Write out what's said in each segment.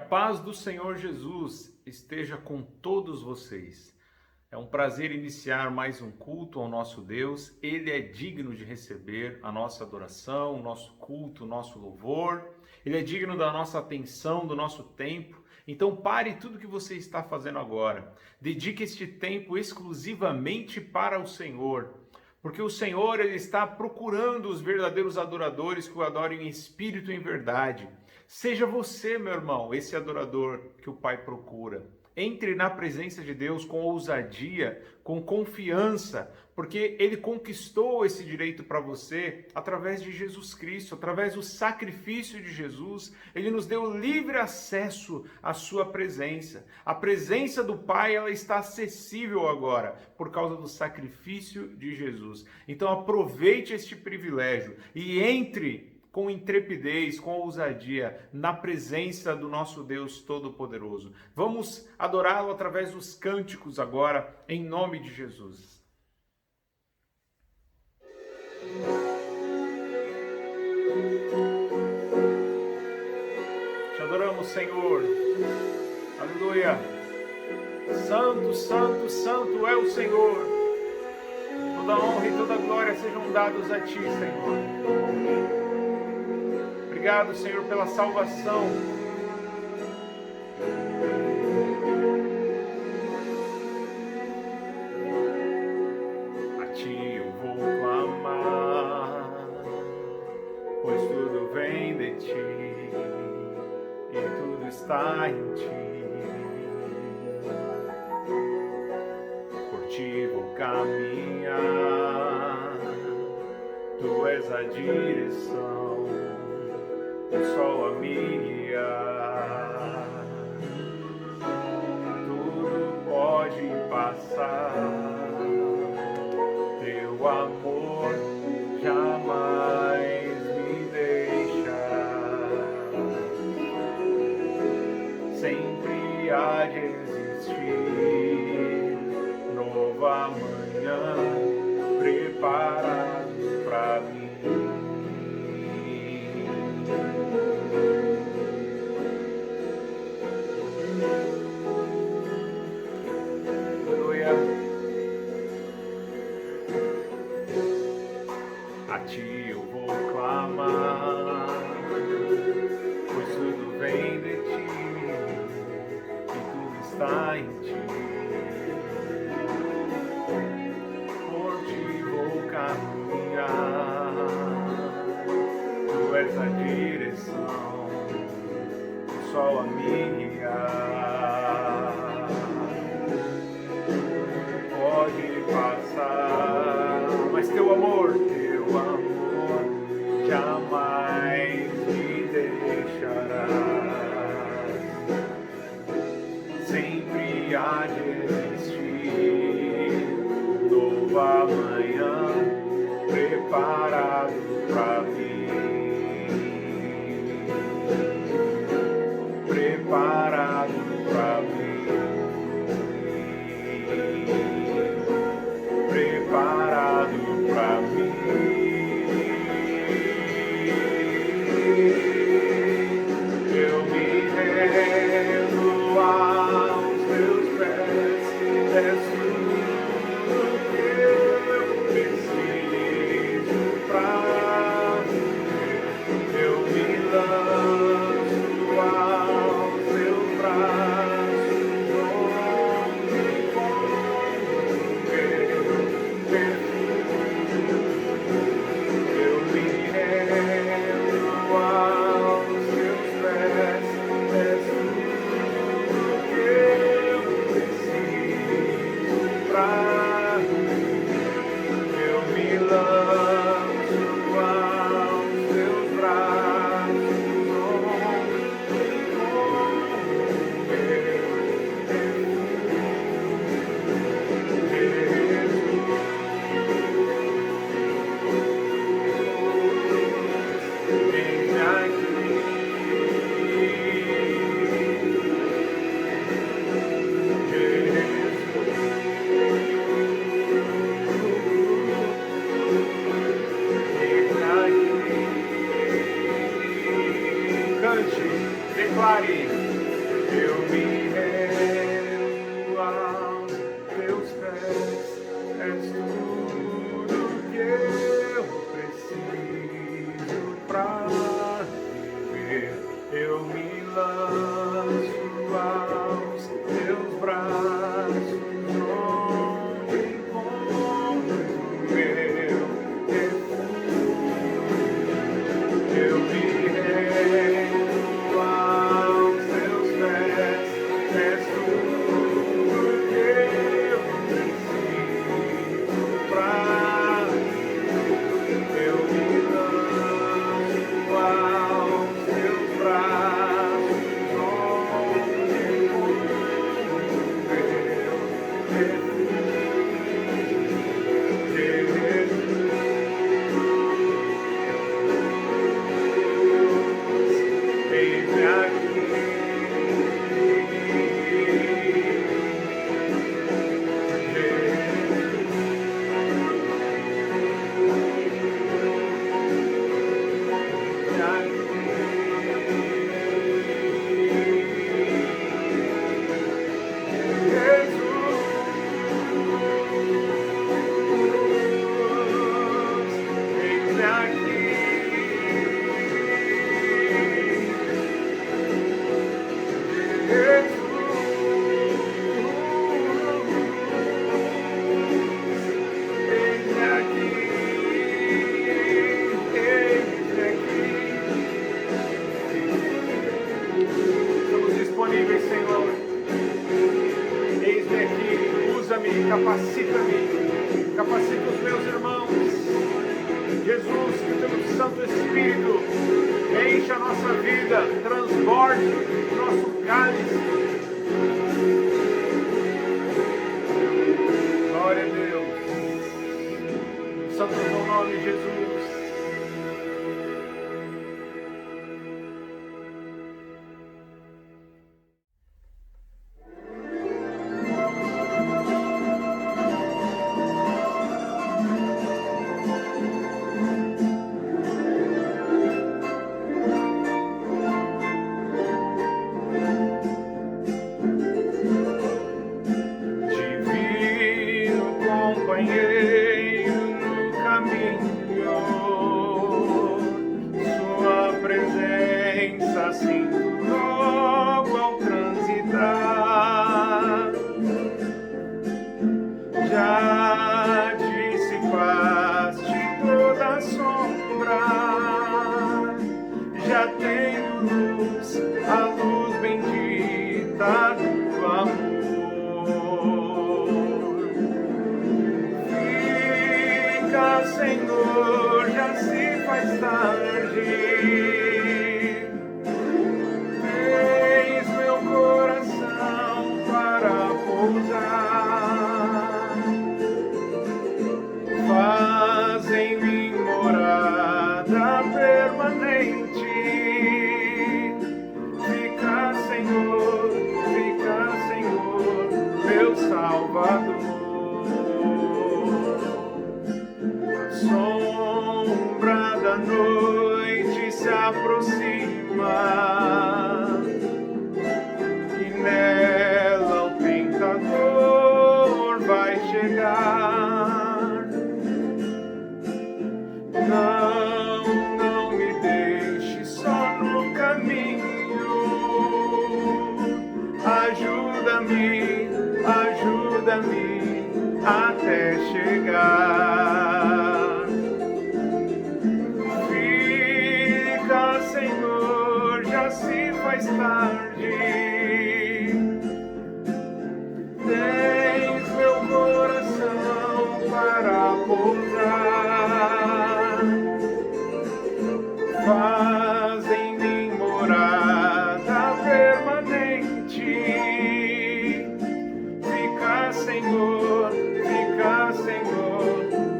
paz do Senhor Jesus esteja com todos vocês. É um prazer iniciar mais um culto ao nosso Deus. Ele é digno de receber a nossa adoração, o nosso culto, o nosso louvor. Ele é digno da nossa atenção, do nosso tempo. Então pare tudo que você está fazendo agora. Dedique este tempo exclusivamente para o Senhor. Porque o Senhor, Ele está procurando os verdadeiros adoradores que o adorem em espírito e em verdade. Seja você, meu irmão, esse adorador que o Pai procura. Entre na presença de Deus com ousadia, com confiança, porque Ele conquistou esse direito para você através de Jesus Cristo, através do sacrifício de Jesus. Ele nos deu livre acesso à sua presença. A presença do Pai, ela está acessível agora, por causa do sacrifício de Jesus. Então aproveite este privilégio e entre com intrepidez, com ousadia, na presença do nosso Deus Todo-Poderoso. Vamos adorá-lo através dos cânticos agora, em nome de Jesus. Te adoramos, Senhor. Aleluia. Santo, santo, santo é o Senhor. Toda honra e toda glória sejam dados a Ti, Senhor. Obrigado, Senhor, pela salvação. A Ti eu vou clamar, pois tudo vem de Ti e tudo está em Ti. Por Ti vou caminhar, Tu és a direção. O sol a me guiar, tudo pode passar, Teu amor jamais me deixa, sempre há de existir nova manhã preparado para mim. A Ti eu vou clamar, pois tudo vem de Ti e tudo está em Ti. Por Ti vou caminhar, Tu és a direção, o sol a me guiar. Pode passar, mas Teu amor jamais me deixará. Sempre há de existir nova manhã preparado para mim. Preparado para mim. Preparado para mim. Eu me rendo aos Teus pés. disponíveis, Senhor. Eis-me aqui, usa-me, capacita-me, capacita os meus irmãos. Jesus, que o teu Santo Espírito enche a nossa vida, transborde o nosso cálice. Glória a Deus. Santo é o teu nome, Jesus. Senhor, já se faz tarde. Tens meu coração para pousar. Faz em mim morada permanente. Fica, Senhor, meu Salvador. Sombra da noite se aproxima e nela o tentador vai chegar. Não me deixe só no caminho. Ajuda-me até chegar. Mais tarde, tens meu coração para pousar. Faz em mim morada permanente. Fica, Senhor,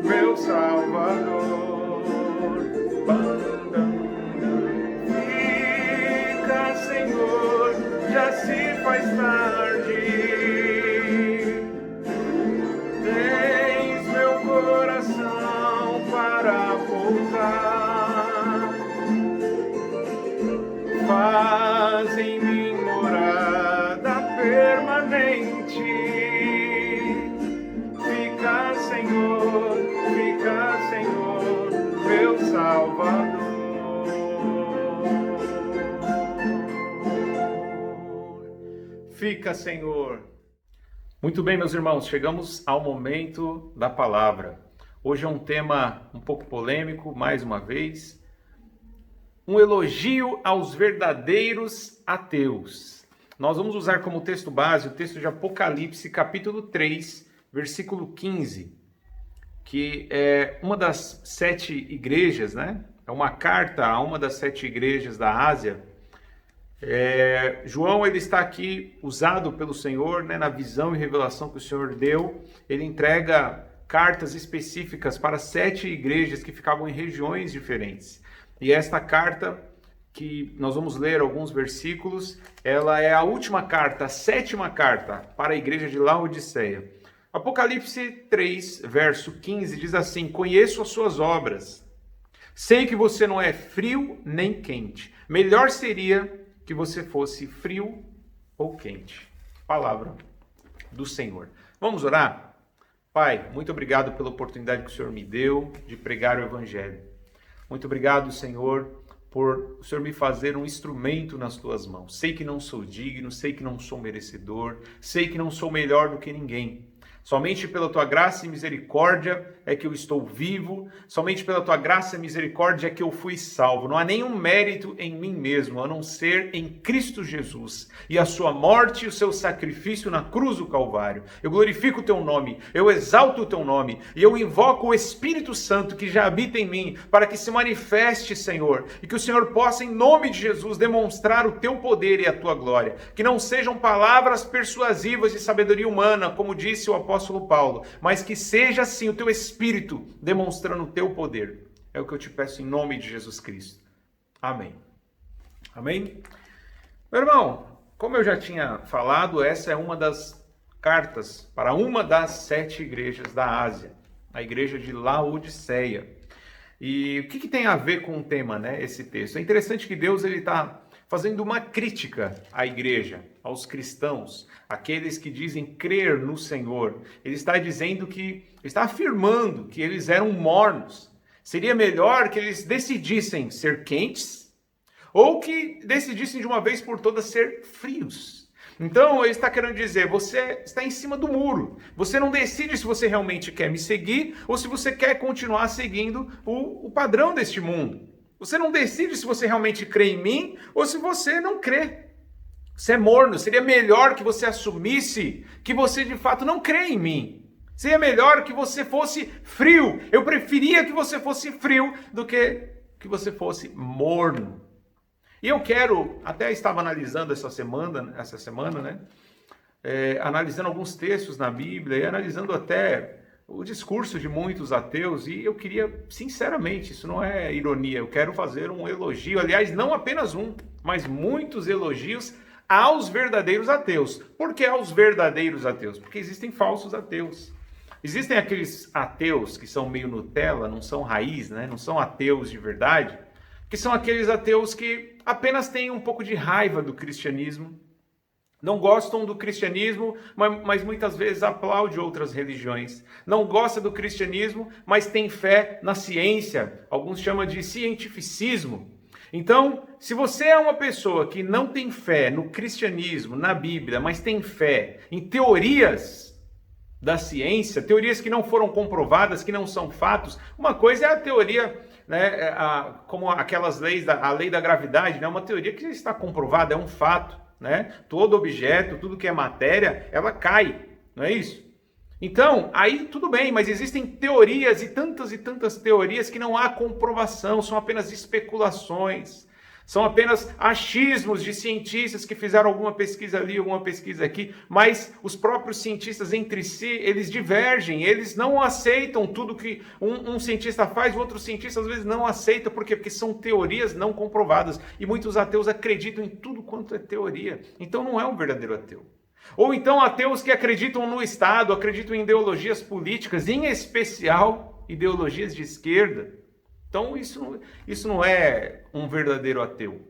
meu Salvador. Já se faz tarde. Tens meu coração para pousar. Faz em mim morada permanente. Fica, Senhor, meu Salvador. Fica, Senhor. Muito bem, meus irmãos, chegamos ao momento da palavra. Hoje é um tema um pouco polêmico, mais uma vez. Um elogio aos verdadeiros ateus. Nós vamos usar como texto base o texto de Apocalipse, capítulo 3, versículo 15, que é uma das 7 igrejas, né? É uma carta a uma das 7 igrejas da Ásia. João, ele está aqui usado pelo Senhor, né, na visão e revelação que o Senhor deu. Ele entrega cartas específicas para 7 igrejas que ficavam em regiões diferentes. E esta carta, que nós vamos ler alguns versículos, ela é a última carta, a 7ª carta para a igreja de Laodiceia. Apocalipse 3, verso 15 diz assim: conheço as suas obras, sei que você não é frio nem quente. Melhor seria que você fosse frio ou quente. Palavra do Senhor. Vamos orar? Pai, muito obrigado pela oportunidade que o Senhor me deu de pregar o Evangelho. Muito obrigado, Senhor, por o Senhor me fazer um instrumento nas tuas mãos. Sei que não sou digno, sei que não sou merecedor, sei que não sou melhor do que ninguém. Somente pela tua graça e misericórdia é que eu estou vivo. Somente pela tua graça e misericórdia é que eu fui salvo. Não há nenhum mérito em mim mesmo, a não ser em Cristo Jesus e a sua morte e o seu sacrifício na cruz do Calvário. Eu glorifico o teu nome, eu exalto o teu nome e eu invoco o Espírito Santo que já habita em mim para que se manifeste, Senhor, e que o Senhor possa, em nome de Jesus, demonstrar o teu poder e a tua glória. Que não sejam palavras persuasivas de sabedoria humana, como disse o apóstolo Paulo, mas que seja assim o teu Espírito demonstrando o teu poder. É o que eu te peço em nome de Jesus Cristo. Amém. Amém? Meu irmão, como eu já tinha falado, essa é uma das cartas para uma das 7 igrejas da Ásia, a igreja de Laodiceia. E o que tem a ver com o tema, né, esse texto? É interessante que Deus está fazendo uma crítica à igreja, aos cristãos, aqueles que dizem crer no Senhor. Ele está dizendo está afirmando que eles eram mornos. Seria melhor que eles decidissem ser quentes ou que decidissem de uma vez por todas ser frios. Então, ele está querendo dizer, você está em cima do muro. Você não decide se você realmente quer me seguir ou se você quer continuar seguindo o padrão deste mundo. Você não decide se você realmente crê em mim ou se você não crê. Você é morno. Seria melhor que você assumisse que você de fato não crê em mim. Seria melhor que você fosse frio. Eu preferia que você fosse frio do que você fosse morno. E eu até estava analisando essa semana, né? Analisando alguns textos na Bíblia e analisando até o discurso de muitos ateus, e eu queria, sinceramente, isso não é ironia, eu quero fazer um elogio, aliás, não apenas um, mas muitos elogios aos verdadeiros ateus. Por que aos verdadeiros ateus? Porque existem falsos ateus. Existem aqueles ateus que são meio Nutella, não são raiz, né? Não são ateus de verdade, que são aqueles ateus que apenas têm um pouco de raiva do cristianismo, não gostam do cristianismo, mas muitas vezes aplaudem outras religiões. Não gosta do cristianismo, mas tem fé na ciência. Alguns chamam de cientificismo. Então, se você é uma pessoa que não tem fé no cristianismo, na Bíblia, mas tem fé em teorias da ciência, teorias que não foram comprovadas, que não são fatos, uma coisa é a teoria, né, como aquelas leis, a lei da gravidade, né, uma teoria que está comprovada, é um fato. Né? Todo objeto, tudo que é matéria, ela cai, não é isso? Então, aí tudo bem, mas existem teorias e tantas teorias que não há comprovação, são apenas especulações, são apenas achismos de cientistas que fizeram alguma pesquisa ali, alguma pesquisa aqui, mas os próprios cientistas entre si, eles divergem, eles não aceitam tudo que um cientista faz, o outro cientista às vezes não aceita, por quê? Porque são teorias não comprovadas, e muitos ateus acreditam em tudo quanto é teoria, então não é um verdadeiro ateu. Ou então ateus que acreditam no Estado, acreditam em ideologias políticas, em especial ideologias de esquerda. Então isso não é um verdadeiro ateu.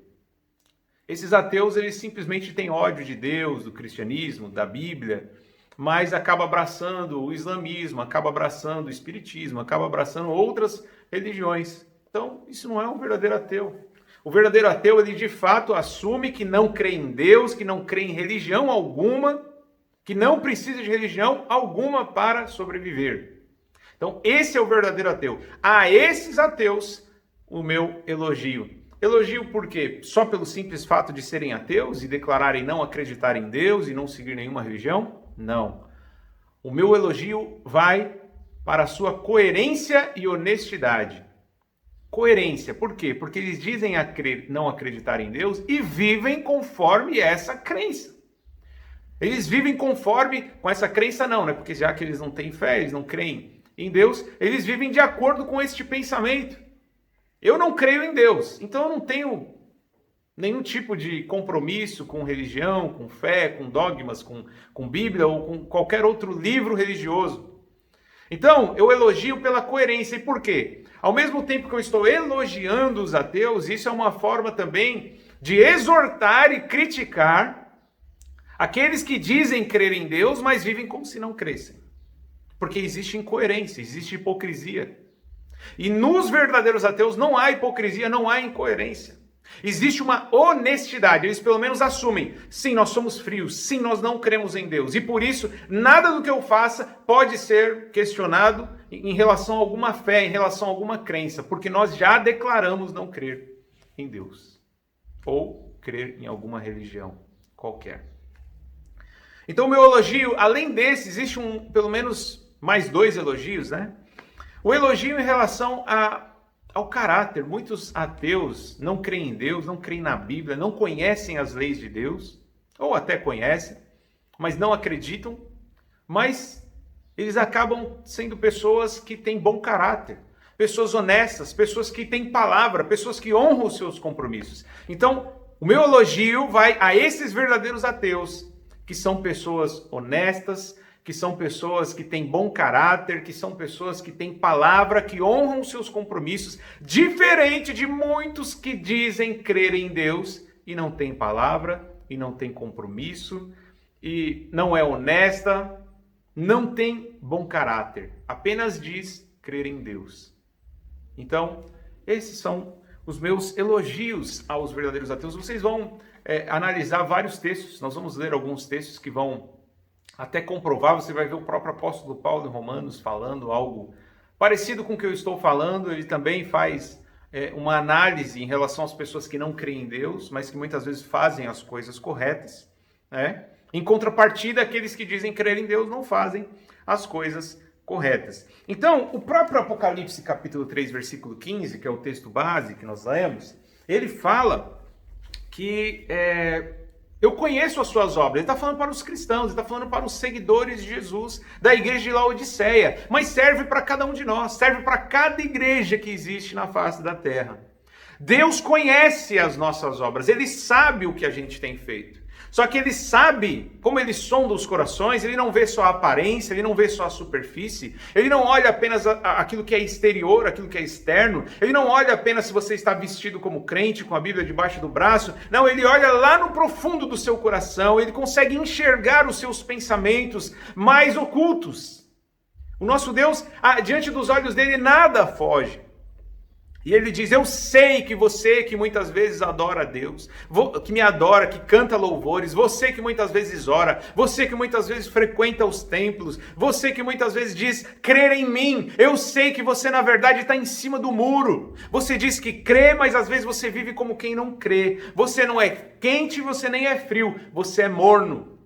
Esses ateus, eles simplesmente têm ódio de Deus, do cristianismo, da Bíblia, mas acaba abraçando o islamismo, acaba abraçando o espiritismo, acaba abraçando outras religiões. Então isso não é um verdadeiro ateu. O verdadeiro ateu, ele de fato assume que não crê em Deus, que não crê em religião alguma, que não precisa de religião alguma para sobreviver. Então, esse é o verdadeiro ateu. A esses ateus, o meu elogio. Elogio por quê? Só pelo simples fato de serem ateus e declararem não acreditar em Deus e não seguir nenhuma religião? Não. O meu elogio vai para a sua coerência e honestidade. Coerência, por quê? Porque eles dizem não acreditar em Deus e vivem conforme essa crença. Eles vivem conforme com essa crença não, né? Porque já que eles não têm fé, eles não creem em Deus, eles vivem de acordo com este pensamento. Eu não creio em Deus, então eu não tenho nenhum tipo de compromisso com religião, com fé, com dogmas, com Bíblia ou com qualquer outro livro religioso. Então, eu elogio pela coerência. E por quê? Ao mesmo tempo que eu estou elogiando os ateus, isso é uma forma também de exortar e criticar aqueles que dizem crer em Deus, mas vivem como se não crescem. Porque existe incoerência, existe hipocrisia. E nos verdadeiros ateus não há hipocrisia, não há incoerência. Existe uma honestidade, eles pelo menos assumem, sim, nós somos frios, sim, nós não cremos em Deus, e por isso, nada do que eu faça pode ser questionado em relação a alguma fé, em relação a alguma crença, porque nós já declaramos não crer em Deus, ou crer em alguma religião qualquer. Então o meu elogio, além desse, existe pelo menos mais 2 elogios, né? O elogio em relação ao caráter. Muitos ateus não creem em Deus, não creem na Bíblia, não conhecem as leis de Deus, ou até conhecem, mas não acreditam, mas eles acabam sendo pessoas que têm bom caráter, pessoas honestas, pessoas que têm palavra, pessoas que honram os seus compromissos. Então, o meu elogio vai a esses verdadeiros ateus, que são pessoas honestas, que são pessoas que têm bom caráter, que são pessoas que têm palavra, que honram seus compromissos, diferente de muitos que dizem crer em Deus e não têm palavra, e não têm compromisso, e não é honesta, não tem bom caráter, apenas diz crer em Deus. Então, esses são os meus elogios aos verdadeiros ateus. Vocês vão analisar vários textos, nós vamos ler alguns textos que vão até comprovar, você vai ver o próprio apóstolo Paulo em Romanos falando algo parecido com o que eu estou falando. Ele também faz uma análise em relação às pessoas que não creem em Deus, mas que muitas vezes fazem as coisas corretas, né? Em contrapartida, aqueles que dizem crer em Deus não fazem as coisas corretas. Então, o próprio Apocalipse capítulo 3, versículo 15, que é o texto base que nós lemos, ele fala que eu conheço as suas obras. Ele está falando para os cristãos, ele está falando para os seguidores de Jesus, da igreja de Laodiceia, mas serve para cada um de nós, serve para cada igreja que existe na face da terra. Deus conhece as nossas obras, Ele sabe o que a gente tem feito. Só que Ele sabe, como Ele sonda os corações, Ele não vê só a aparência, Ele não vê só a superfície, Ele não olha apenas aquilo que é exterior, aquilo que é externo, Ele não olha apenas se você está vestido como crente, com a Bíblia debaixo do braço, não, Ele olha lá no profundo do seu coração, Ele consegue enxergar os seus pensamentos mais ocultos. O nosso Deus, diante dos olhos dele, nada foge. E ele diz, eu sei que você que muitas vezes adora a Deus, que me adora, que canta louvores, você que muitas vezes ora, você que muitas vezes frequenta os templos, você que muitas vezes diz, crer em mim, eu sei que você na verdade está em cima do muro. Você diz que crê, mas às vezes você vive como quem não crê. Você não é quente, você nem é frio, você é morno.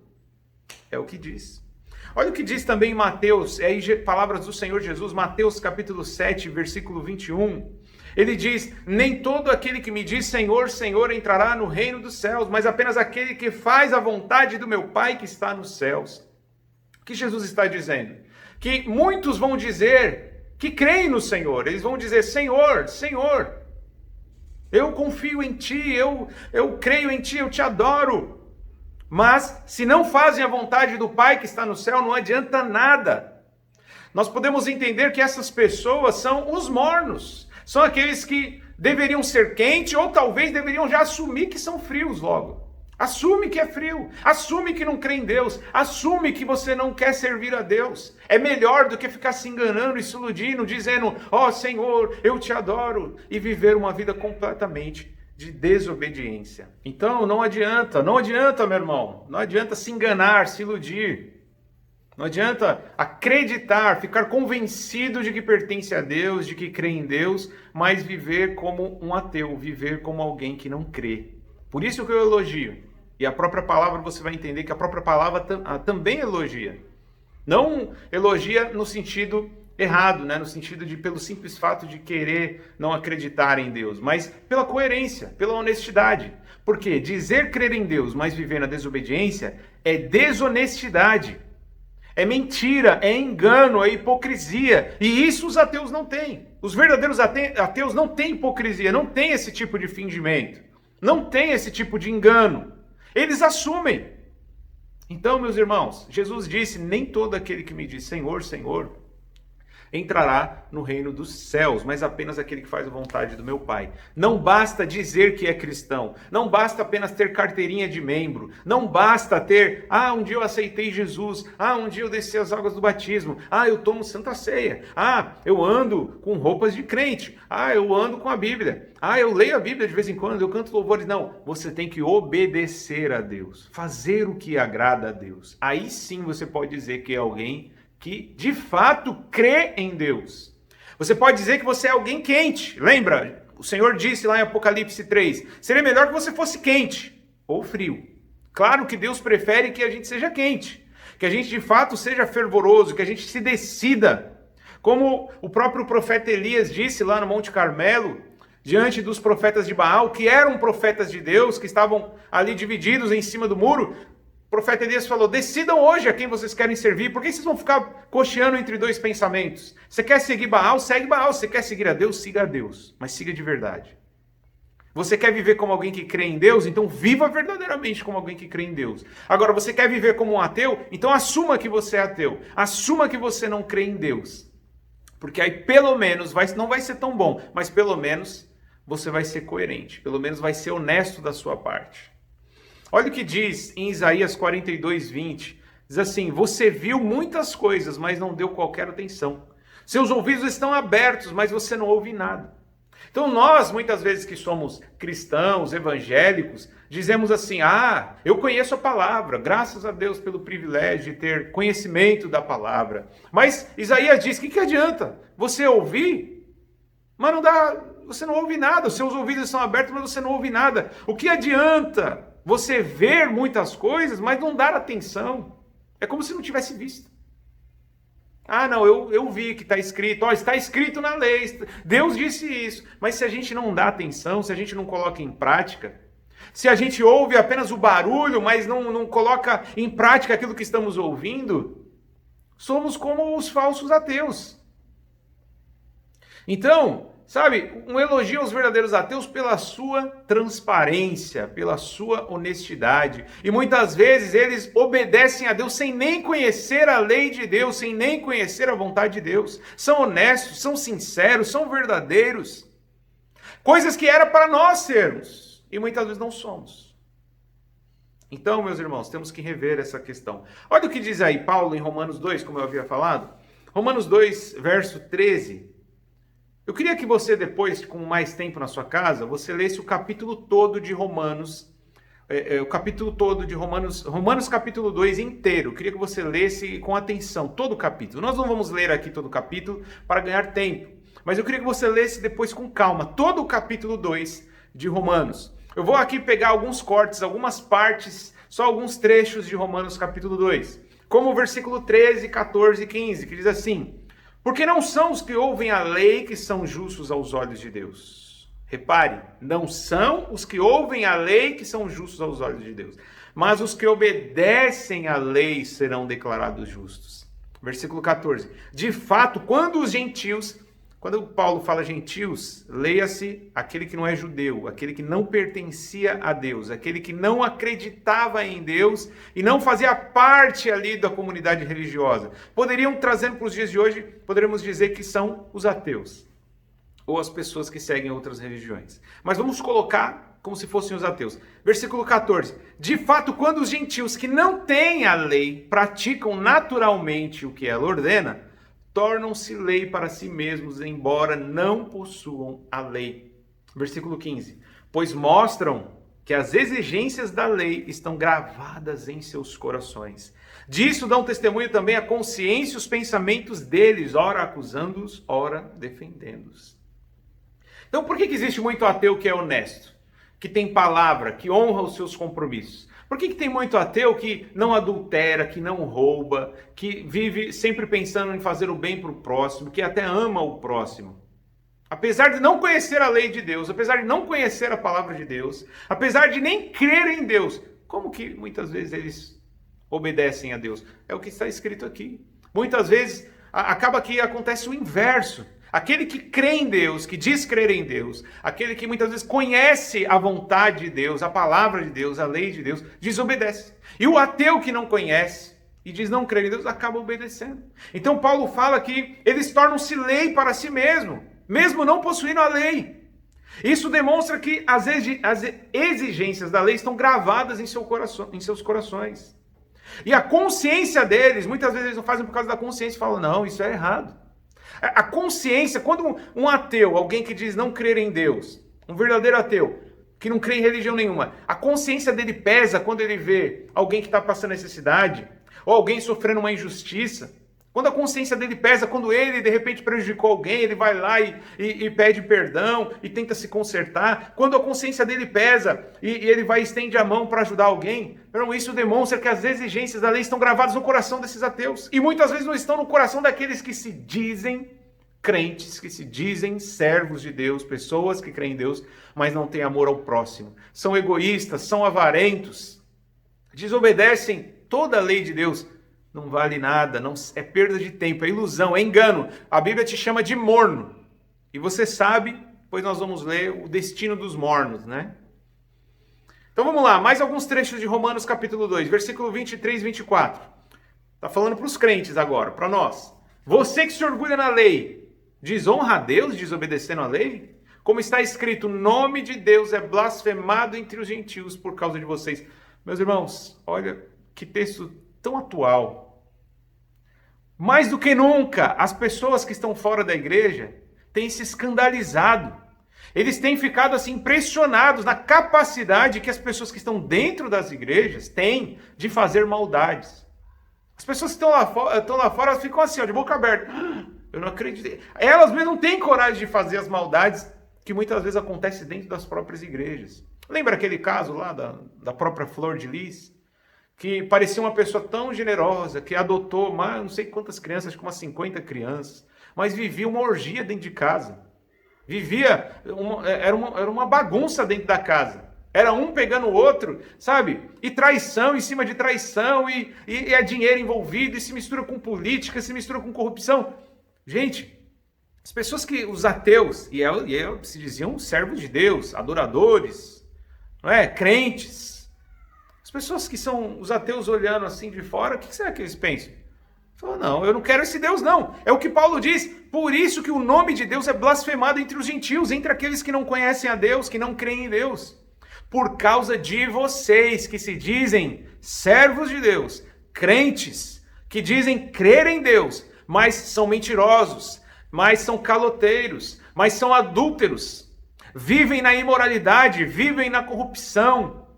É o que diz. Olha o que diz também em Mateus, palavras do Senhor Jesus, Mateus capítulo 7, versículo 21. Ele diz, nem todo aquele que me diz Senhor, Senhor entrará no reino dos céus, mas apenas aquele que faz a vontade do meu Pai que está nos céus. O que Jesus está dizendo? Que muitos vão dizer que creem no Senhor, eles vão dizer, Senhor, Senhor, eu confio em Ti, eu creio em Ti, eu Te adoro. Mas se não fazem a vontade do Pai que está no céu, não adianta nada. Nós podemos entender que essas pessoas são os mornos. São aqueles que deveriam ser quentes ou talvez deveriam já assumir que são frios logo. Assume que é frio, assume que não crê em Deus, assume que você não quer servir a Deus. É melhor do que ficar se enganando e se iludindo, dizendo, ó Senhor, eu te adoro, e viver uma vida completamente de desobediência. Então não adianta, meu irmão, não adianta se enganar, se iludir. Não adianta acreditar, ficar convencido de que pertence a Deus, de que crê em Deus, mas viver como um ateu, viver como alguém que não crê. Por isso que eu elogio. E a própria palavra, você vai entender que a própria palavra também elogia. Não elogia no sentido errado, né? No sentido de pelo simples fato de querer não acreditar em Deus, mas pela coerência, pela honestidade. Porque dizer crer em Deus, mas viver na desobediência é desonestidade. É mentira, é engano, é hipocrisia. E isso os ateus não têm. Os verdadeiros ateus não têm hipocrisia, não têm esse tipo de fingimento. Não têm esse tipo de engano. Eles assumem. Então, meus irmãos, Jesus disse, nem todo aquele que me diz Senhor, Senhor, entrará no reino dos céus, mas apenas aquele que faz a vontade do meu Pai. Não basta dizer que é cristão, não basta apenas ter carteirinha de membro, não basta ter, um dia eu aceitei Jesus, um dia eu desci as águas do batismo, eu tomo Santa Ceia, eu ando com roupas de crente, eu ando com a Bíblia, eu leio a Bíblia de vez em quando, eu canto louvores. Não, você tem que obedecer a Deus, fazer o que agrada a Deus. Aí sim você pode dizer que é alguém que de fato crê em Deus. Você pode dizer que você é alguém quente. Lembra? O Senhor disse lá em Apocalipse 3, seria melhor que você fosse quente ou frio. Claro que Deus prefere que a gente seja quente, que a gente de fato seja fervoroso, que a gente se decida. Como o próprio profeta Elias disse lá no Monte Carmelo, diante dos profetas de Baal, que eram profetas de Deus, que estavam ali divididos em cima do muro, o profeta Elias falou, decidam hoje a quem vocês querem servir, por que vocês vão ficar cocheando entre dois pensamentos? Você quer seguir Baal? Segue Baal. Você quer seguir a Deus? Siga a Deus, mas siga de verdade. Você quer viver como alguém que crê em Deus? Então viva verdadeiramente como alguém que crê em Deus. Agora, você quer viver como um ateu? Então assuma que você é ateu, assuma que você não crê em Deus, porque aí pelo menos, não vai ser tão bom, mas pelo menos você vai ser coerente, pelo menos vai ser honesto da sua parte. Olha o que diz em Isaías 42:20. Diz assim, você viu muitas coisas, mas não deu qualquer atenção. Seus ouvidos estão abertos, mas você não ouve nada. Então nós, muitas vezes que somos cristãos, evangélicos, dizemos assim, eu conheço a palavra, graças a Deus pelo privilégio de ter conhecimento da palavra. Mas Isaías diz, que adianta você ouvir, mas você não ouve nada, os seus ouvidos estão abertos, mas você não ouve nada. O que adianta você ver muitas coisas, mas não dar atenção? É como se não tivesse visto. Não, eu vi que está escrito, está escrito na lei, Deus disse isso. Mas se a gente não dá atenção, se a gente não coloca em prática, se a gente ouve apenas o barulho, mas não coloca em prática aquilo que estamos ouvindo, somos como os falsos ateus. Então, sabe, um elogio aos verdadeiros ateus pela sua transparência, pela sua honestidade. E muitas vezes eles obedecem a Deus sem nem conhecer a lei de Deus, sem nem conhecer a vontade de Deus. São honestos, são sinceros, são verdadeiros. Coisas que era para nós sermos, e muitas vezes não somos. Então, meus irmãos, temos que rever essa questão. Olha o que diz aí Paulo em Romanos 2, como eu havia falado. Romanos 2, verso 13. Eu queria que você depois, com mais tempo na sua casa, você lesse o capítulo todo de Romanos, Romanos capítulo 2 inteiro. Eu queria que você lesse com atenção todo o capítulo. Nós não vamos ler aqui todo o capítulo para ganhar tempo, mas eu queria que você lesse depois com calma todo o capítulo 2 de Romanos. Eu vou aqui pegar alguns cortes, algumas partes, só alguns trechos de Romanos capítulo 2, como o versículo 13, 14 e 15, que diz assim, porque não são os que ouvem a lei que são justos aos olhos de Deus. Repare, não são os que ouvem a lei que são justos aos olhos de Deus, mas os que obedecem à lei serão declarados justos. Versículo 14. De fato, quando Paulo fala gentios, leia-se aquele que não é judeu, aquele que não pertencia a Deus, aquele que não acreditava em Deus e não fazia parte ali da comunidade religiosa. Poderiam, trazendo para os dias de hoje, poderíamos dizer que são os ateus, ou as pessoas que seguem outras religiões. Mas vamos colocar como se fossem os ateus. Versículo 14. De fato, quando os gentios que não têm a lei praticam naturalmente o que ela ordena, tornam-se lei para si mesmos, embora não possuam a lei. Versículo 15. Pois mostram que as exigências da lei estão gravadas em seus corações. Disso dão testemunho também a consciência e os pensamentos deles, ora acusando-os, ora defendendo-os. Então por que existe muito ateu que é honesto, que tem palavra, que honra os seus compromissos? Por que tem muito ateu que não adultera, que não rouba, que vive sempre pensando em fazer o bem para o próximo, que até ama o próximo? Apesar de não conhecer a lei de Deus, apesar de não conhecer a palavra de Deus, apesar de nem crer em Deus, como que muitas vezes eles obedecem a Deus? É o que está escrito aqui. Muitas vezes acaba que acontece o inverso. Aquele que crê em Deus, que diz crer em Deus, aquele que muitas vezes conhece a vontade de Deus, a palavra de Deus, a lei de Deus, desobedece. E o ateu que não conhece, e diz não crer em Deus, acaba obedecendo. Então Paulo fala que eles tornam-se lei para si mesmo, mesmo não possuindo a lei. Isso demonstra que as exigências da lei estão gravadas em seus corações. E a consciência deles, muitas vezes eles não fazem por causa da consciência, falam, não, isso é errado. A consciência, quando um ateu, alguém que diz não crer em Deus, um verdadeiro ateu, que não crê em religião nenhuma, a consciência dele pesa quando ele vê alguém que está passando necessidade, ou alguém sofrendo uma injustiça. Quando a consciência dele pesa, quando ele de repente prejudicou alguém, ele vai lá e pede perdão e tenta se consertar. Quando a consciência dele pesa e ele vai e estende a mão para ajudar alguém, então isso demonstra que as exigências da lei estão gravadas no coração desses ateus. E muitas vezes não estão no coração daqueles que se dizem crentes, que se dizem servos de Deus, pessoas que creem em Deus, mas não têm amor ao próximo. São egoístas, são avarentos, desobedecem toda a lei de Deus. Não vale nada, não, é perda de tempo, é ilusão, é engano. A Bíblia te chama de morno. E você sabe, pois nós vamos ler o destino dos mornos, né? Então vamos lá, mais alguns trechos de Romanos capítulo 2, versículo 23 e 24. Está falando para os crentes agora, para nós. Você que se orgulha na lei, desonra a Deus desobedecendo a lei? Como está escrito, o nome de Deus é blasfemado entre os gentios por causa de vocês. Meus irmãos, olha que texto tão atual. Mais do que nunca, as pessoas que estão fora da igreja têm se escandalizado. Eles têm ficado assim impressionados na capacidade que as pessoas que estão dentro das igrejas têm de fazer maldades. As pessoas que estão lá fora elas ficam assim, ó, de boca aberta. Eu não acredito. Elas mesmo não têm coragem de fazer as maldades que muitas vezes acontecem dentro das próprias igrejas. Lembra aquele caso lá da própria Flor de Lis? Que parecia uma pessoa tão generosa, que adotou não sei quantas crianças, acho que umas 50 crianças, mas vivia uma orgia dentro de casa. Era uma bagunça dentro da casa. Era um pegando o outro, sabe? E traição em cima de traição, e é dinheiro envolvido, e se mistura com política, se mistura com corrupção. Gente, as pessoas os ateus, e se diziam servos de Deus, adoradores, não é? Crentes. As pessoas que são os ateus olhando assim de fora, o que será que eles pensam? Falam, não, eu não quero esse Deus não. É o que Paulo diz, por isso que o nome de Deus é blasfemado entre os gentios, entre aqueles que não conhecem a Deus, que não creem em Deus. Por causa de vocês que se dizem servos de Deus, crentes, que dizem crer em Deus, mas são mentirosos, mas são caloteiros, mas são adúlteros, vivem na imoralidade, vivem na corrupção.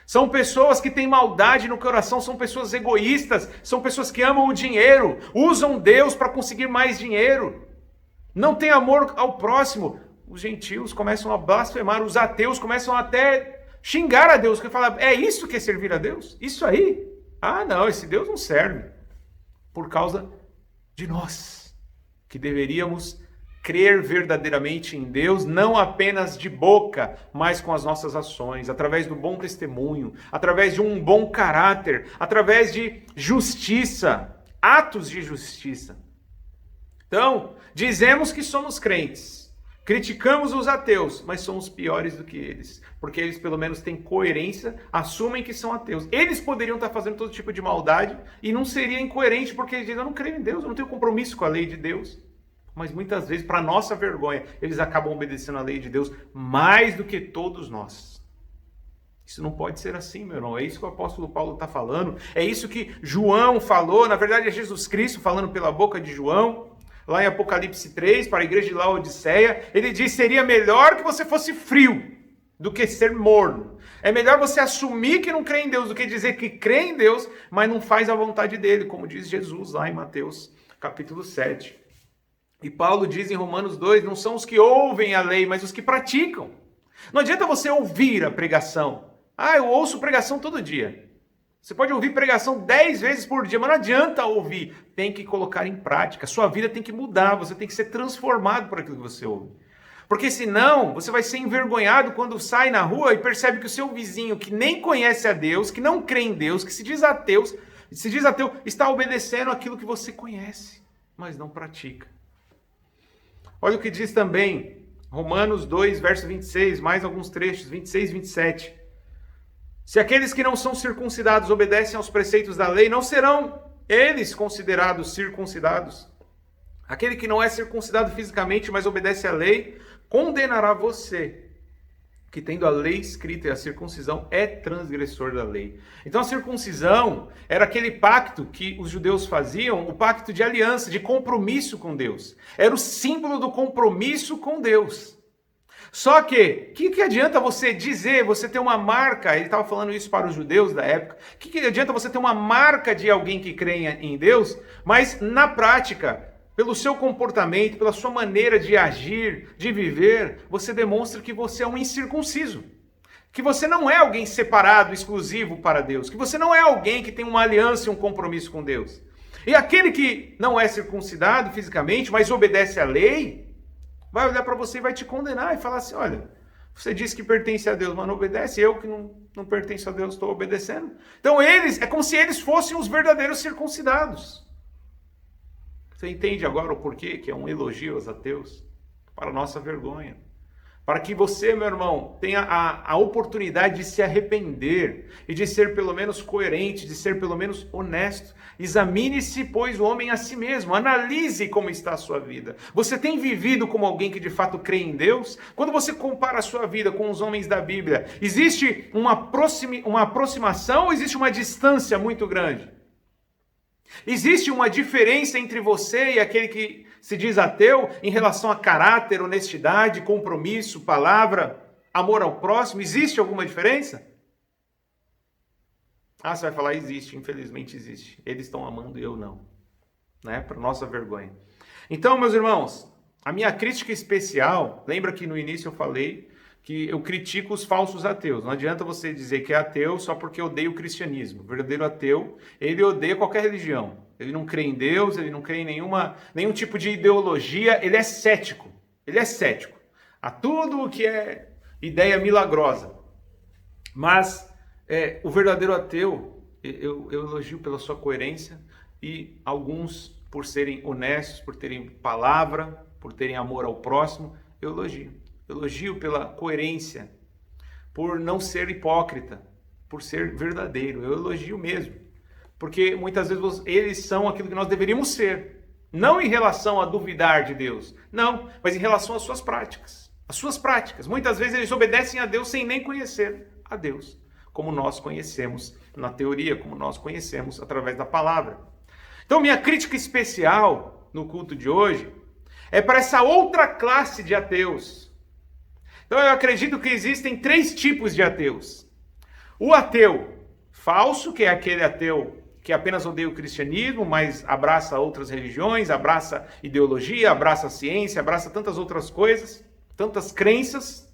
São pessoas que têm maldade no coração, são pessoas egoístas, são pessoas que amam o dinheiro, usam Deus para conseguir mais dinheiro, não têm amor ao próximo. Os gentios começam a blasfemar, os ateus começam até xingar a Deus, que fala, é isso que é servir a Deus? Isso aí? Ah não, esse Deus não serve. Por causa de nós, que deveríamos crer verdadeiramente em Deus, não apenas de boca, mas com as nossas ações, através do bom testemunho, através de um bom caráter, através de justiça, atos de justiça. Então, dizemos que somos crentes, criticamos os ateus, mas somos piores do que eles, porque eles pelo menos têm coerência, assumem que são ateus. Eles poderiam estar fazendo todo tipo de maldade e não seria incoerente, porque eles dizem, eu não creio em Deus, eu não tenho compromisso com a lei de Deus. Mas muitas vezes, para nossa vergonha, eles acabam obedecendo a lei de Deus mais do que todos nós. Isso não pode ser assim, meu irmão. É isso que o apóstolo Paulo está falando. É isso que João falou. Na verdade, é Jesus Cristo falando pela boca de João. Lá em Apocalipse 3, para a igreja de Laodiceia, ele diz, seria melhor que você fosse frio do que ser morno. É melhor você assumir que não crê em Deus do que dizer que crê em Deus, mas não faz a vontade dele, como diz Jesus lá em Mateus capítulo 7. E Paulo diz em Romanos 2, não são os que ouvem a lei, mas os que praticam. Não adianta você ouvir a pregação. Eu ouço pregação todo dia. Você pode ouvir pregação 10 vezes por dia, mas não adianta ouvir. Tem que colocar em prática. Sua vida tem que mudar, você tem que ser transformado por aquilo que você ouve. Porque senão, você vai ser envergonhado quando sai na rua e percebe que o seu vizinho, que nem conhece a Deus, que não crê em Deus, que se diz ateu, está obedecendo aquilo que você conhece, mas não pratica. Olha o que diz também Romanos 2, verso 26, mais alguns trechos, 26 e 27. Se aqueles que não são circuncidados obedecem aos preceitos da lei, não serão eles considerados circuncidados. Aquele que não é circuncidado fisicamente, mas obedece à lei, condenará você, que tendo a lei escrita e a circuncisão é transgressor da lei. Então a circuncisão era aquele pacto que os judeus faziam, o pacto de aliança, de compromisso com Deus. Era o símbolo do compromisso com Deus. Só que, o que adianta você dizer, você ter uma marca, ele estava falando isso para os judeus da época, o que adianta você ter uma marca de alguém que crê em Deus, mas na prática, pelo seu comportamento, pela sua maneira de agir, de viver, você demonstra que você é um incircunciso. Que você não é alguém separado, exclusivo para Deus. Que você não é alguém que tem uma aliança e um compromisso com Deus. E aquele que não é circuncidado fisicamente, mas obedece à lei, vai olhar para você e vai te condenar e falar assim, olha, você disse que pertence a Deus, mas não obedece, eu que não pertenço a Deus estou obedecendo. Então eles, é como se eles fossem os verdadeiros circuncidados. Você entende agora o porquê que é um elogio aos ateus? Para nossa vergonha. Para que você, meu irmão, tenha a oportunidade de se arrepender e de ser pelo menos coerente, de ser pelo menos honesto. Examine-se, pois, o homem a si mesmo. Analise como está a sua vida. Você tem vivido como alguém que de fato crê em Deus? Quando você compara a sua vida com os homens da Bíblia, existe uma aproximação ou existe uma distância muito grande? Existe uma diferença entre você e aquele que se diz ateu em relação a caráter, honestidade, compromisso, palavra, amor ao próximo? Existe alguma diferença? Ah, você vai falar, existe, infelizmente existe. Eles estão amando e eu não. Né? Para nossa vergonha. Então, meus irmãos, a minha crítica especial, lembra que no início eu falei que eu critico os falsos ateus. Não adianta você dizer que é ateu só porque odeia o cristianismo. O verdadeiro ateu, ele odeia qualquer religião. Ele não crê em Deus, ele não crê em nenhum tipo de ideologia, ele é cético. Ele é cético a tudo o que é ideia milagrosa. Mas o verdadeiro ateu, eu elogio pela sua coerência e alguns por serem honestos, por terem palavra, por terem amor ao próximo, eu elogio. Elogio pela coerência, por não ser hipócrita, por ser verdadeiro. Eu elogio mesmo. Porque muitas vezes eles são aquilo que nós deveríamos ser. Não em relação a duvidar de Deus. Não, mas em relação às suas práticas. As suas práticas. Muitas vezes eles obedecem a Deus sem nem conhecer a Deus. Como nós conhecemos na teoria, como nós conhecemos através da palavra. Então minha crítica especial no culto de hoje é para essa outra classe de ateus. Então eu acredito que existem 3 tipos de ateus. O ateu falso, que é aquele ateu que apenas odeia o cristianismo, mas abraça outras religiões, abraça ideologia, abraça ciência, abraça tantas outras coisas, tantas crenças.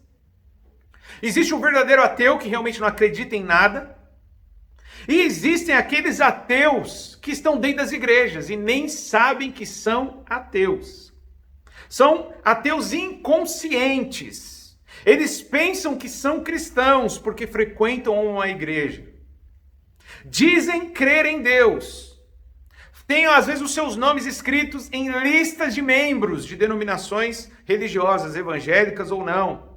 Existe um verdadeiro ateu que realmente não acredita em nada. E existem aqueles ateus que estão dentro das igrejas e nem sabem que são ateus. São ateus inconscientes. Eles pensam que são cristãos porque frequentam uma igreja. Dizem crer em Deus. Têm às vezes os seus nomes escritos em listas de membros de denominações religiosas, evangélicas ou não.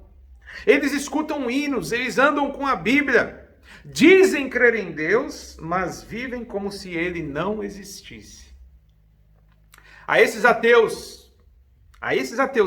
Eles escutam hinos, eles andam com a Bíblia. Dizem crer em Deus, mas vivem como se ele não existisse. A esses ateus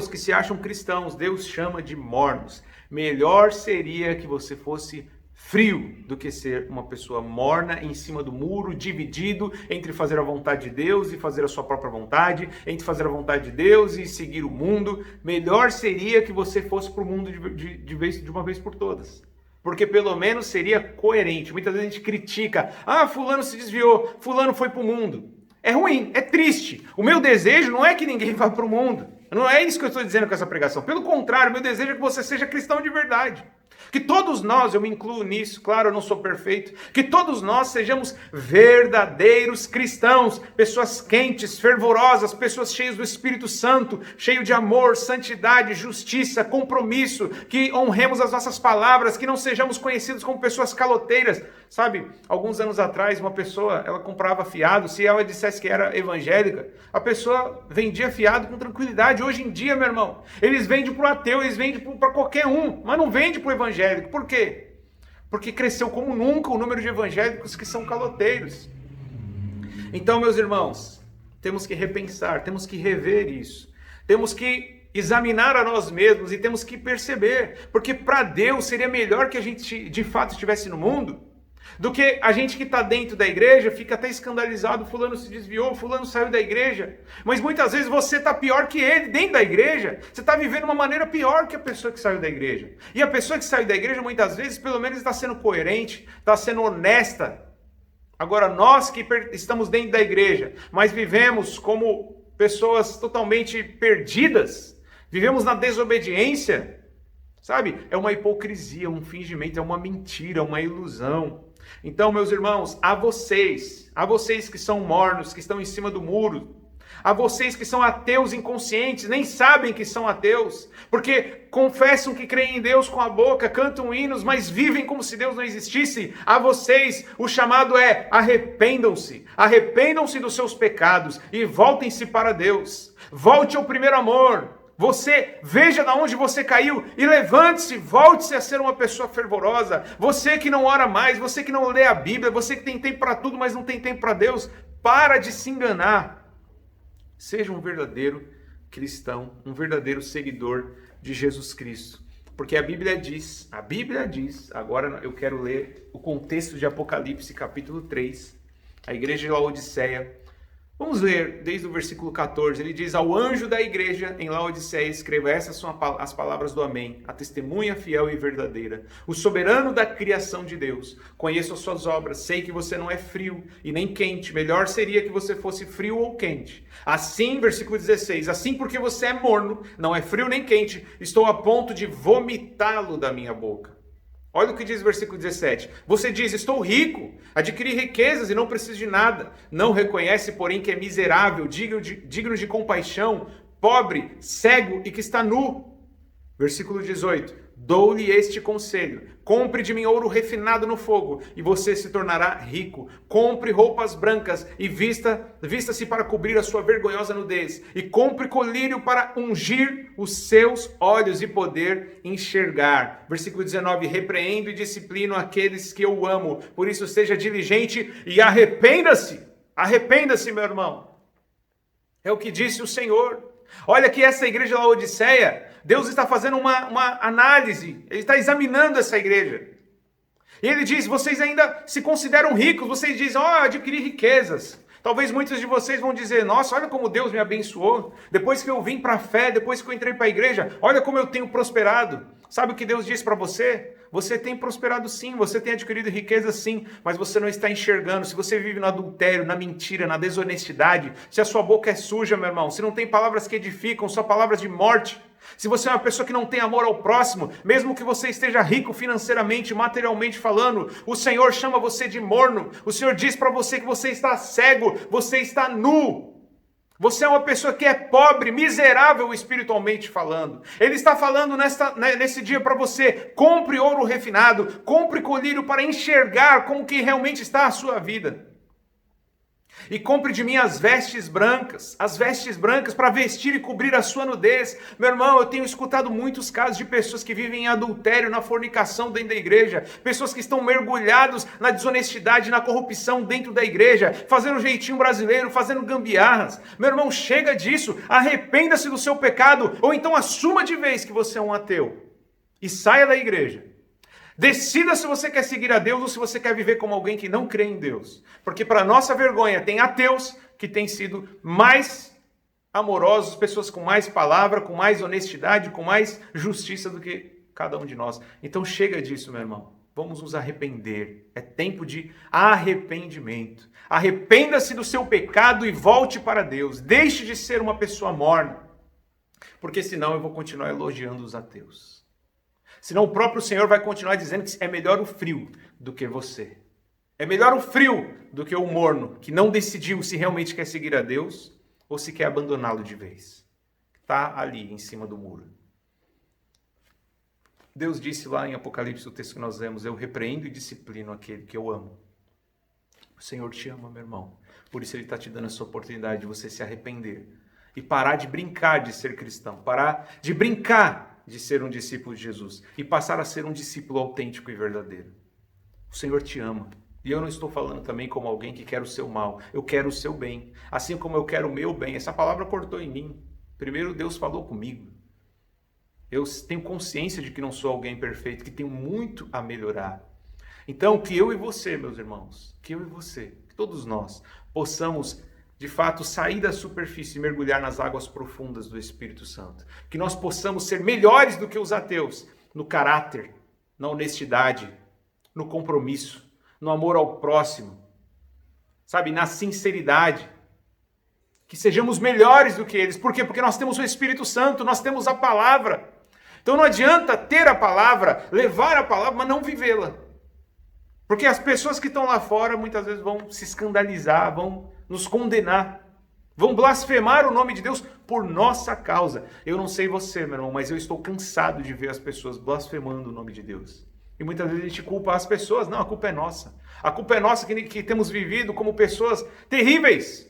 que se acham cristãos, Deus chama de mornos. Melhor seria que você fosse frio do que ser uma pessoa morna em cima do muro, dividido entre fazer a vontade de Deus e fazer a sua própria vontade, entre fazer a vontade de Deus e seguir o mundo. Melhor seria que você fosse para o mundo de uma vez por todas. Porque pelo menos seria coerente. Muitas vezes a gente critica, fulano se desviou, fulano foi para o mundo. É ruim, é triste. O meu desejo não é que ninguém vá para o mundo. Não é isso que eu estou dizendo com essa pregação. Pelo contrário, meu desejo é que você seja cristão de verdade. Que todos nós, eu me incluo nisso, claro, eu não sou perfeito, que todos nós sejamos verdadeiros cristãos, pessoas quentes, fervorosas, pessoas cheias do Espírito Santo, cheio de amor, santidade, justiça, compromisso, que honremos as nossas palavras, que não sejamos conhecidos como pessoas caloteiras. Sabe, alguns anos atrás, uma pessoa, ela comprava fiado, se ela dissesse que era evangélica, a pessoa vendia fiado com tranquilidade. Hoje em dia, meu irmão, eles vendem para o ateu, eles vendem para qualquer um, mas não vendem para o evangélico. Por quê? porque cresceu como nunca o número de evangélicos que são caloteiros. Então, meus irmãos, temos que repensar, temos que rever isso. Temos que examinar a nós mesmos e temos que perceber, porque para Deus seria melhor que a gente de fato estivesse no mundo, do que a gente que está dentro da igreja fica até escandalizado, fulano se desviou, fulano saiu da igreja. Mas muitas vezes você está pior que ele dentro da igreja. Você está vivendo uma maneira pior que a pessoa que saiu da igreja. E a pessoa que saiu da igreja muitas vezes pelo menos está sendo coerente, está sendo honesta. Agora nós que estamos dentro da igreja, mas vivemos como pessoas totalmente perdidas, vivemos na desobediência, sabe? É uma hipocrisia, um fingimento, é uma mentira, uma ilusão. Então, meus irmãos, a vocês que são mornos, que estão em cima do muro, a vocês que são ateus inconscientes, nem sabem que são ateus, porque confessam que creem em Deus com a boca, cantam hinos, mas vivem como se Deus não existisse. A vocês, o chamado é: arrependam-se dos seus pecados e voltem-se para Deus. Volte ao primeiro amor. Você veja de onde você caiu e levante-se, volte-se a ser uma pessoa fervorosa. Você que não ora mais, você que não lê a Bíblia, você que tem tempo para tudo, mas não tem tempo para Deus, para de se enganar. Seja um verdadeiro cristão, um verdadeiro seguidor de Jesus Cristo. Porque a Bíblia diz, agora eu quero ler o contexto de Apocalipse capítulo 3, a igreja de Laodiceia. Vamos ler desde o versículo 14, ele diz: ao anjo da igreja em Laodiceia escreva, essas são as palavras do Amém, a testemunha fiel e verdadeira, o soberano da criação de Deus. Conheço as suas obras, sei que você não é frio e nem quente, melhor seria que você fosse frio ou quente. Assim, versículo 16, assim porque você é morno, não é frio nem quente, estou a ponto de vomitá-lo da minha boca. Olha o que diz o versículo 17. Você diz: estou rico, adquiri riquezas e não preciso de nada. Não reconhece, porém, que é miserável, digno de compaixão, pobre, cego e que está nu. Versículo 18. Dou-lhe este conselho: compre de mim ouro refinado no fogo e você se tornará rico. Compre roupas brancas e vista-se para cobrir a sua vergonhosa nudez. E compre colírio para ungir os seus olhos e poder enxergar. Versículo 19. Repreendo e disciplino aqueles que eu amo. Por isso seja diligente e arrependa-se. Arrependa-se, meu irmão. É o que disse o Senhor. Olha que essa igreja de Laodiceia, Deus está fazendo uma análise, Ele está examinando essa igreja. E Ele diz: vocês ainda se consideram ricos, vocês dizem: adquiri riquezas. Talvez muitos de vocês vão dizer: nossa, olha como Deus me abençoou. Depois que eu vim para a fé, depois que eu entrei para a igreja, olha como eu tenho prosperado. Sabe o que Deus diz para você? Você tem prosperado sim, você tem adquirido riqueza sim, mas você não está enxergando. Se você vive no adultério, na mentira, na desonestidade, se a sua boca é suja, meu irmão, se não tem palavras que edificam, só palavras de morte, se você é uma pessoa que não tem amor ao próximo, mesmo que você esteja rico financeiramente, materialmente falando, o Senhor chama você de morno, o Senhor diz para você que você está cego, você está nu. Você é uma pessoa que é pobre, miserável espiritualmente falando. Ele está falando nesse dia para você: compre ouro refinado, compre colírio para enxergar como que realmente está a sua vida. E compre de mim as vestes brancas para vestir e cobrir a sua nudez. Meu irmão, eu tenho escutado muitos casos de pessoas que vivem em adultério, na fornicação dentro da igreja, pessoas que estão mergulhados na desonestidade, na corrupção dentro da igreja, fazendo jeitinho brasileiro, fazendo gambiarras. Meu irmão, chega disso, arrependa-se do seu pecado, ou então assuma de vez que você é um ateu e saia da igreja. Decida se você quer seguir a Deus ou se você quer viver como alguém que não crê em Deus. Porque para nossa vergonha tem ateus que têm sido mais amorosos, pessoas com mais palavra, com mais honestidade, com mais justiça do que cada um de nós. Então chega disso, meu irmão. Vamos nos arrepender. É tempo de arrependimento. Arrependa-se do seu pecado e volte para Deus. Deixe de ser uma pessoa morna. Porque senão eu vou continuar elogiando os ateus. Senão o próprio Senhor vai continuar dizendo que é melhor o frio do que você. É melhor o frio do que o morno, que não decidiu se realmente quer seguir a Deus ou se quer abandoná-lo de vez. Está ali em cima do muro. Deus disse lá em Apocalipse, o texto que nós lemos: eu repreendo e disciplino aquele que eu amo. O Senhor te ama, meu irmão. Por isso Ele está te dando essa oportunidade de você se arrepender e parar de brincar de ser cristão, parar de brincar de ser um discípulo de Jesus e passar a ser um discípulo autêntico e verdadeiro. O Senhor te ama. E eu não estou falando também como alguém que quer o seu mal. Eu quero o seu bem. Assim como eu quero o meu bem. Essa palavra cortou em mim. Primeiro Deus falou comigo. Eu tenho consciência de que não sou alguém perfeito, que tenho muito a melhorar. Então, que eu e você, meus irmãos, que eu e você, que todos nós, possamos, de fato, sair da superfície e mergulhar nas águas profundas do Espírito Santo. Que nós possamos ser melhores do que os ateus, no caráter, na honestidade, no compromisso, no amor ao próximo, sabe, na sinceridade. Que sejamos melhores do que eles. Por quê? Porque nós temos o Espírito Santo, nós temos a palavra. Então não adianta ter a palavra, levar a palavra, mas não vivê-la. Porque as pessoas que estão lá fora muitas vezes vão se escandalizar, vão nos condenar, vão blasfemar o nome de Deus por nossa causa. Eu não sei você, meu irmão, mas eu estou cansado de ver as pessoas blasfemando o nome de Deus. E muitas vezes a gente culpa as pessoas. Não, a culpa é nossa. A culpa é nossa que temos vivido como pessoas terríveis.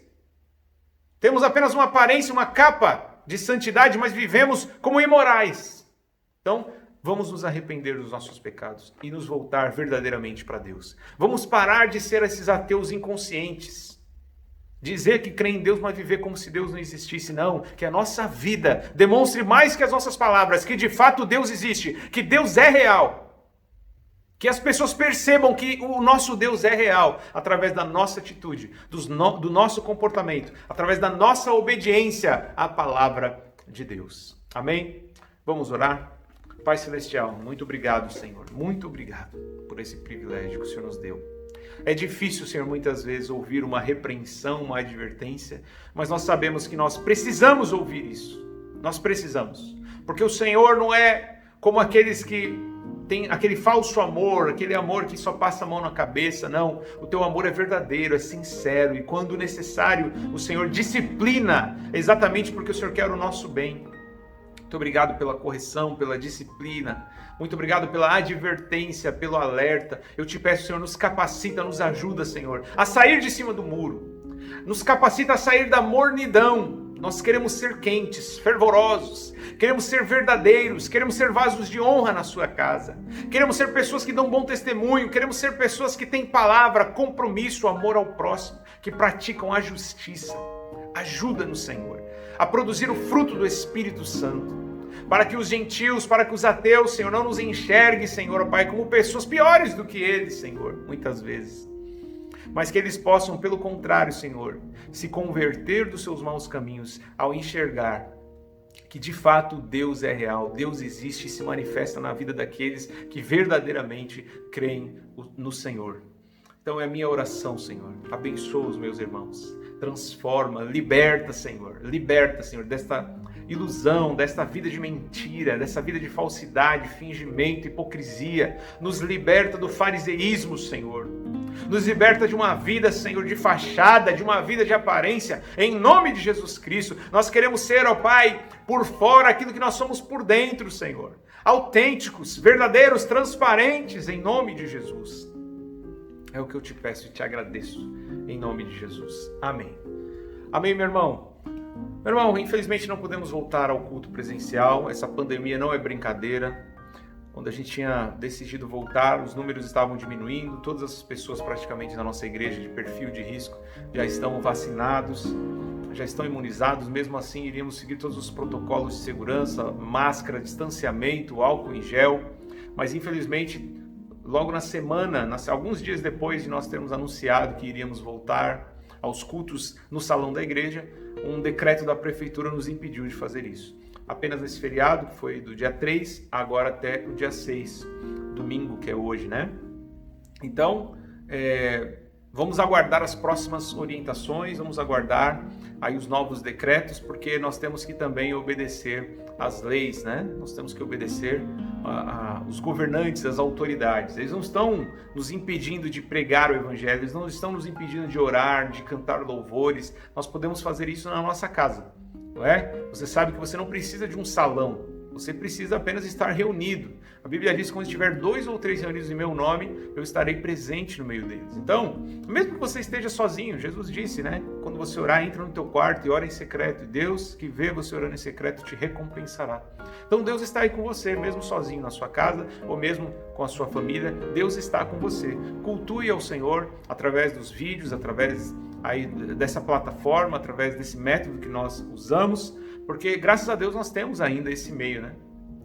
Temos apenas uma aparência, uma capa de santidade, mas vivemos como imorais. Então, vamos nos arrepender dos nossos pecados e nos voltar verdadeiramente para Deus. Vamos parar de ser esses ateus inconscientes. Dizer que crê em Deus, mas viver como se Deus não existisse. Não, que a nossa vida demonstre mais que as nossas palavras, que de fato Deus existe, que Deus é real. Que as pessoas percebam que o nosso Deus é real através da nossa atitude, do nosso comportamento, através da nossa obediência à palavra de Deus. Amém? Vamos orar? Pai Celestial, muito obrigado, Senhor. Muito obrigado por esse privilégio que o Senhor nos deu. É difícil, Senhor, muitas vezes ouvir uma repreensão, uma advertência, mas nós sabemos que nós precisamos ouvir isso. Nós precisamos. Porque o Senhor não é como aqueles que tem aquele falso amor, aquele amor que só passa a mão na cabeça. Não, o teu amor é verdadeiro, é sincero, e quando necessário, o Senhor disciplina, exatamente porque o Senhor quer o nosso bem. Muito obrigado pela correção, pela disciplina, muito obrigado pela advertência, pelo alerta. Eu te peço, Senhor, nos capacita, nos ajuda, Senhor, a sair de cima do muro, nos capacita a sair da mornidão. Nós queremos ser quentes, fervorosos, queremos ser verdadeiros, queremos ser vasos de honra na sua casa, queremos ser pessoas que dão bom testemunho, queremos ser pessoas que têm palavra, compromisso, amor ao próximo, que praticam a justiça. Ajuda-nos, Senhor, a produzir o fruto do Espírito Santo, para que os gentios, para que os ateus, Senhor, não nos enxerguem, Senhor, Pai, como pessoas piores do que eles, Senhor, muitas vezes. Mas que eles possam, pelo contrário, Senhor, se converter dos seus maus caminhos ao enxergar que de fato Deus é real, Deus existe e se manifesta na vida daqueles que verdadeiramente creem no Senhor. Então é a minha oração, Senhor, abençoa os meus irmãos, transforma, liberta, Senhor, desta ilusão, desta vida de mentira, dessa vida de falsidade, fingimento, hipocrisia. Nos liberta do fariseísmo, Senhor. Nos liberta de uma vida, Senhor, de fachada, de uma vida de aparência, em nome de Jesus Cristo. Nós queremos ser, ó Pai, por fora aquilo que nós somos por dentro, Senhor. Autênticos, verdadeiros, transparentes, em nome de Jesus. É o que eu te peço e te agradeço, em nome de Jesus. Amém. Amém, meu irmão. Meu irmão, infelizmente não podemos voltar ao culto presencial. Essa pandemia não é brincadeira. Quando a gente tinha decidido voltar, os números estavam diminuindo. Todas as pessoas praticamente na nossa igreja de perfil de risco já estão vacinados, já estão imunizados. Mesmo assim, iríamos seguir todos os protocolos de segurança, máscara, distanciamento, álcool em gel. Mas infelizmente, logo na semana, alguns dias depois de nós termos anunciado que iríamos voltar aos cultos no salão da igreja, um decreto da prefeitura nos impediu de fazer isso. Apenas nesse feriado, que foi do dia 3, agora até o dia 6, domingo, que é hoje, né? Então, vamos aguardar as próximas orientações, vamos aguardar aí os novos decretos, porque nós temos que também obedecer às leis, né? Nós temos que obedecer os governantes, as autoridades. Eles não estão nos impedindo de pregar o evangelho, eles não estão nos impedindo de orar, de cantar louvores. Nós podemos fazer isso na nossa casa, não é? Você sabe que você não precisa de um salão, Você precisa apenas estar reunido. A Bíblia diz que quando estiver 2 ou 3 reunidos em meu nome, eu estarei presente no meio deles. Então, mesmo que você esteja sozinho, Jesus disse, né? Quando você orar, entra no teu quarto e ora em secreto. E Deus, que vê você orando em secreto, te recompensará. Então, Deus está aí com você, mesmo sozinho na sua casa ou mesmo com a sua família. Deus está com você. Cultue ao Senhor através dos vídeos, através aí dessa plataforma, através desse método que nós usamos, porque graças a Deus nós temos ainda esse meio, né?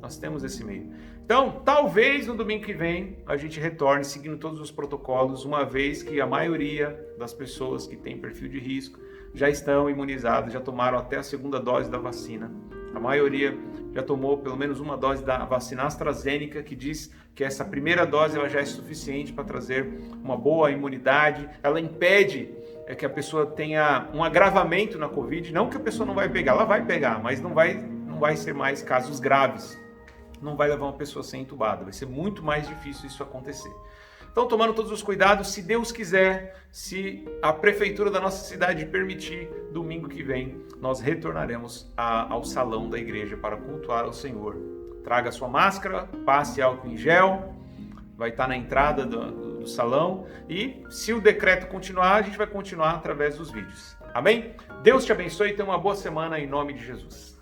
Nós temos esse meio. Então, talvez no domingo que vem a gente retorne seguindo todos os protocolos, uma vez que a maioria das pessoas que têm perfil de risco já estão imunizadas, já tomaram até a segunda dose da vacina. A maioria já tomou pelo menos uma dose da vacina AstraZeneca, que diz que essa primeira dose ela já é suficiente para trazer uma boa imunidade. Ela impede que a pessoa tenha um agravamento na Covid. Não que a pessoa não vai pegar, ela vai pegar, mas não vai ser mais casos graves. Não vai levar uma pessoa a ser entubada. Vai ser muito mais difícil isso acontecer. Então, tomando todos os cuidados, se Deus quiser, se a prefeitura da nossa cidade permitir, domingo que vem, nós retornaremos ao salão da igreja para cultuar ao Senhor. Traga sua máscara, passe álcool em gel, vai estar na entrada do salão e, se o decreto continuar, a gente vai continuar através dos vídeos. Amém? Deus te abençoe e tenha uma boa semana em nome de Jesus.